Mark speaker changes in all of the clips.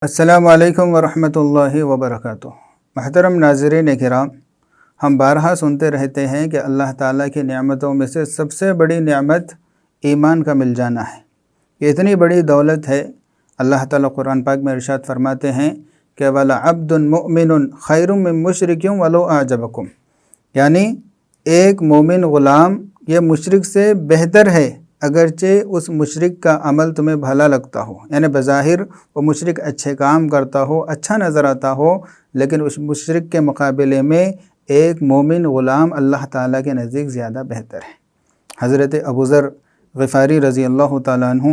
Speaker 1: السلام علیکم ورحمۃ اللہ وبرکاتہ۔ محترم ناظرین کرام، ہم بارہا سنتے رہتے ہیں کہ اللہ تعالیٰ کی نعمتوں میں سے سب سے بڑی نعمت ایمان کا مل جانا ہے۔ یہ اتنی بڑی دولت ہے۔ اللہ تعالیٰ قرآن پاک میں ارشاد فرماتے ہیں کہ وَلَعَبْدٌ مُؤْمِنٌ خَيْرٌ مِّن مُشْرِكٍ وَلَوْ أَعْجَبَكُمْ، یعنی ایک مومن غلام یہ مشرک سے بہتر ہے اگرچہ اس مشرک کا عمل تمہیں بھلا لگتا ہو، یعنی بظاہر وہ مشرک اچھے کام کرتا ہو، اچھا نظر آتا ہو، لیکن اس مشرک کے مقابلے میں ایک مومن غلام اللہ تعالیٰ کے نزدیک زیادہ بہتر ہے۔ حضرت ابو ذر غفاری رضی اللہ تعالیٰ عنہ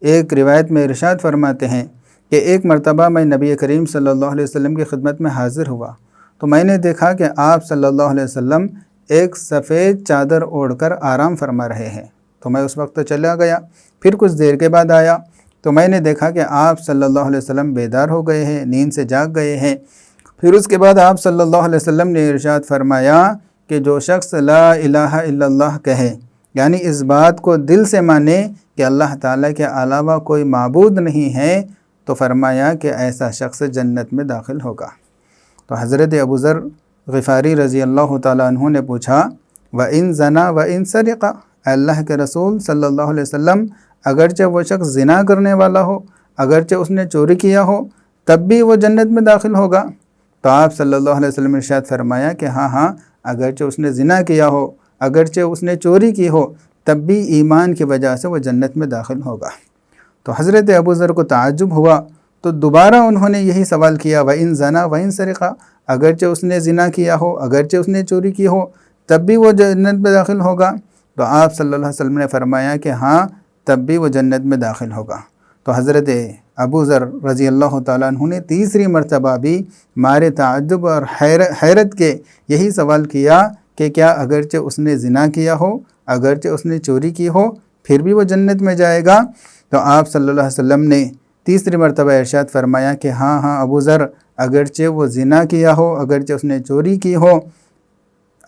Speaker 1: ایک روایت میں ارشاد فرماتے ہیں کہ ایک مرتبہ میں نبی کریم صلی اللہ علیہ وسلم کی خدمت میں حاضر ہوا تو میں نے دیکھا کہ آپ صلی اللہ علیہ وسلم ایک سفید چادر اوڑھ کر آرام فرما رہے ہیں، تو میں اس وقت چلا گیا۔ پھر کچھ دیر کے بعد آیا تو میں نے دیکھا کہ آپ صلی اللہ علیہ وسلم بیدار ہو گئے ہیں، نیند سے جاگ گئے ہیں۔ پھر اس کے بعد آپ صلی اللہ علیہ وسلم نے ارشاد فرمایا کہ جو شخص لا الہ الا اللہ کہے، یعنی اس بات کو دل سے مانے کہ اللہ تعالیٰ کے علاوہ کوئی معبود نہیں ہے، تو فرمایا کہ ایسا شخص جنت میں داخل ہوگا۔ تو حضرت ابو ذر غفاری رضی اللہ تعالیٰ عنہ نے پوچھا وَإِن زَنَا وَإِن سَرِقَ، اللہ کے رسول صلی اللہ علیہ وسلم اگرچہ وہ شخص زنا کرنے والا ہو، اگرچہ اس نے چوری کیا ہو، تب بھی وہ جنت میں داخل ہوگا؟ تو آپ صلی اللہ علیہ وسلم نے ارشاد فرمایا کہ ہاں اگرچہ اس نے زنا کیا ہو، اگرچہ اس نے چوری کی ہو، تب بھی ایمان کی وجہ سے وہ جنت میں داخل ہوگا۔ تو حضرت ابو ذر کو تعجب ہوا، تو دوبارہ انہوں نے یہی سوال کیا وَإِن زَنَا وَإِن سَرِقَ، اگرچہ اس نے زنا کیا ہو، اگرچہ اس نے چوری کی ہو، تب بھی وہ جنت میں داخل ہوگا؟ تو آپ صلی اللہ علیہ وسلم نے فرمایا کہ ہاں تب بھی وہ جنت میں داخل ہوگا۔ تو حضرت ابو ذر رضی اللہ تعالیٰ عنہ نے تیسری مرتبہ بھی مارے تعجب اور حیرت کے یہی سوال کیا کہ کیا اگرچہ اس نے زنا کیا ہو، اگرچہ اس نے چوری کی ہو، پھر بھی وہ جنت میں جائے گا؟ تو آپ صلی اللہ علیہ وسلم نے تیسری مرتبہ ارشاد فرمایا کہ ہاں ابو ذر، اگرچہ وہ زنا کیا ہو، اگرچہ اس نے چوری کی ہو،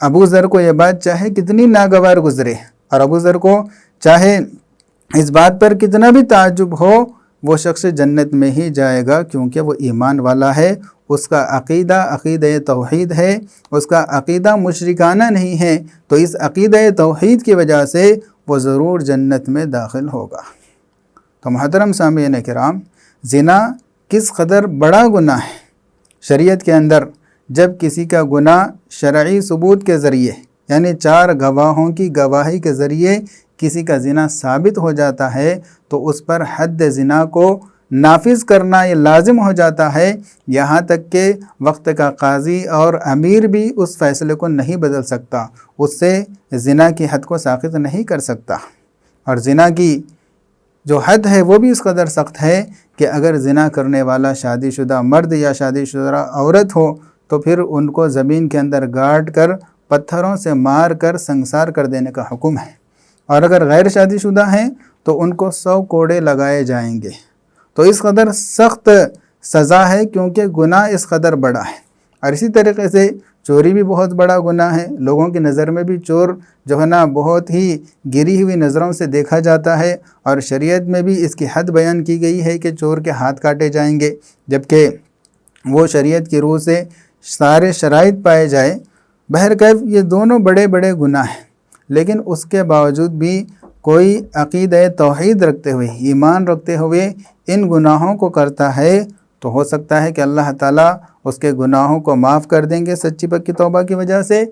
Speaker 1: ابو ذر کو یہ بات چاہے کتنی ناگوار گزرے، اور ابو ذر کو چاہے اس بات پر کتنا بھی تعجب ہو، وہ شخص جنت میں ہی جائے گا، کیونکہ وہ ایمان والا ہے، اس کا عقیدہ توحید ہے، اس کا عقیدہ مشرکانہ نہیں ہے، تو اس عقیدہ توحید کی وجہ سے وہ ضرور جنت میں داخل ہوگا۔ تو محترم سامعین کرام، زنا کس قدر بڑا گناہ ہے شریعت کے اندر۔ جب کسی کا گناہ شرعی ثبوت کے ذریعے، یعنی 4 گواہوں کی گواہی کے ذریعے کسی کا زنا ثابت ہو جاتا ہے، تو اس پر حد زنا کو نافذ کرنا یہ لازم ہو جاتا ہے، یہاں تک کہ وقت کا قاضی اور امیر بھی اس فیصلے کو نہیں بدل سکتا، اس سے زنا کی حد کو ساقط نہیں کر سکتا۔ اور زنا کی جو حد ہے وہ بھی اس قدر سخت ہے کہ اگر زنا کرنے والا شادی شدہ مرد یا شادی شدہ عورت ہو تو پھر ان کو زمین کے اندر گاڑ کر پتھروں سے مار کر سنگسار کر دینے کا حکم ہے، اور اگر غیر شادی شدہ ہیں تو ان کو 100 کوڑے لگائے جائیں گے۔ تو اس قدر سخت سزا ہے کیونکہ گناہ اس قدر بڑا ہے۔ اور اسی طریقے سے چوری بھی بہت بڑا گناہ ہے، لوگوں کی نظر میں بھی چور جو ہے نا بہت ہی گری ہوئی نظروں سے دیکھا جاتا ہے، اور شریعت میں بھی اس کی حد بیان کی گئی ہے کہ چور کے ہاتھ کاٹے جائیں گے، جبکہ وہ شریعت کی روح سے سارے شرائط پائے جائے۔ بہرکیف یہ دونوں بڑے بڑے گناہ ہیں، لیکن اس کے باوجود بھی کوئی عقیدہ توحید رکھتے ہوئے، ایمان رکھتے ہوئے ان گناہوں کو کرتا ہے تو ہو سکتا ہے کہ اللہ تعالیٰ اس کے گناہوں کو معاف کر دیں گے سچی پکی توبہ کی وجہ سے،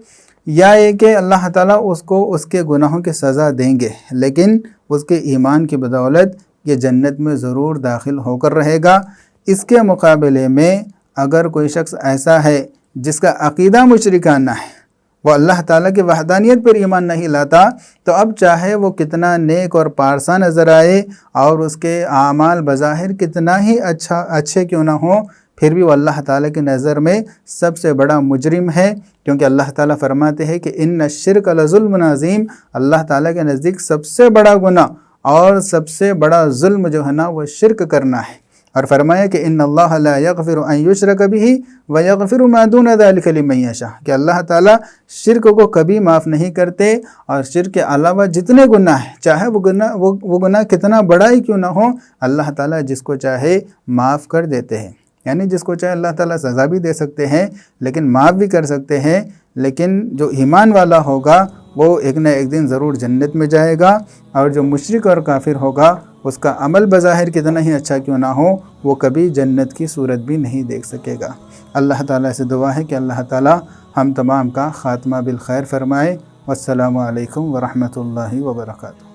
Speaker 1: یا یہ کہ اللہ تعالیٰ اس کو اس کے گناہوں کی سزا دیں گے، لیکن اس کے ایمان کی بدولت یہ جنت میں ضرور داخل ہو کر رہے گا۔ اس کے مقابلے میں اگر کوئی شخص ایسا ہے جس کا عقیدہ مشرکانہ ہے، وہ اللہ تعالیٰ کی وحدانیت پر ایمان نہیں لاتا، تو اب چاہے وہ کتنا نیک اور پارسا نظر آئے اور اس کے اعمال بظاہر کتنا ہی اچھے کیوں نہ ہوں، پھر بھی وہ اللہ تعالیٰ کی نظر میں سب سے بڑا مجرم ہے، کیونکہ اللہ تعالیٰ فرماتے ہیں کہ ان الشرک لظلم عظیم، اللہ تعالیٰ کے نزدیک سب سے بڑا گناہ اور سب سے بڑا ظلم جو ہے نا وہ شرک کرنا ہے۔ اور فرمایا کہ ان اللہ لا یغفر ان یشرک بہ ویغفر ما دون ذلک لمن یشاء، کہ اللہ تعالیٰ شرک کو کبھی معاف نہیں کرتے، اور شرک کے علاوہ جتنے گناہ ہیں، چاہے وہ گناہ کتنا بڑا ہی کیوں نہ ہو، اللہ تعالیٰ جس کو چاہے معاف کر دیتے ہیں۔ یعنی جس کو چاہے اللہ تعالیٰ سزا بھی دے سکتے ہیں، لیکن معاف بھی کر سکتے ہیں، لیکن جو ایمان والا ہوگا وہ ایک نہ ایک دن ضرور جنت میں جائے گا، اور جو مشرک اور کافر ہوگا اس کا عمل بظاہر کتنا ہی اچھا کیوں نہ ہو، وہ کبھی جنت کی صورت بھی نہیں دیکھ سکے گا۔ اللہ تعالیٰ سے دعا ہے کہ اللہ تعالیٰ ہم تمام کا خاتمہ بالخیر فرمائے۔ والسلام علیکم ورحمۃ اللہ وبرکاتہ۔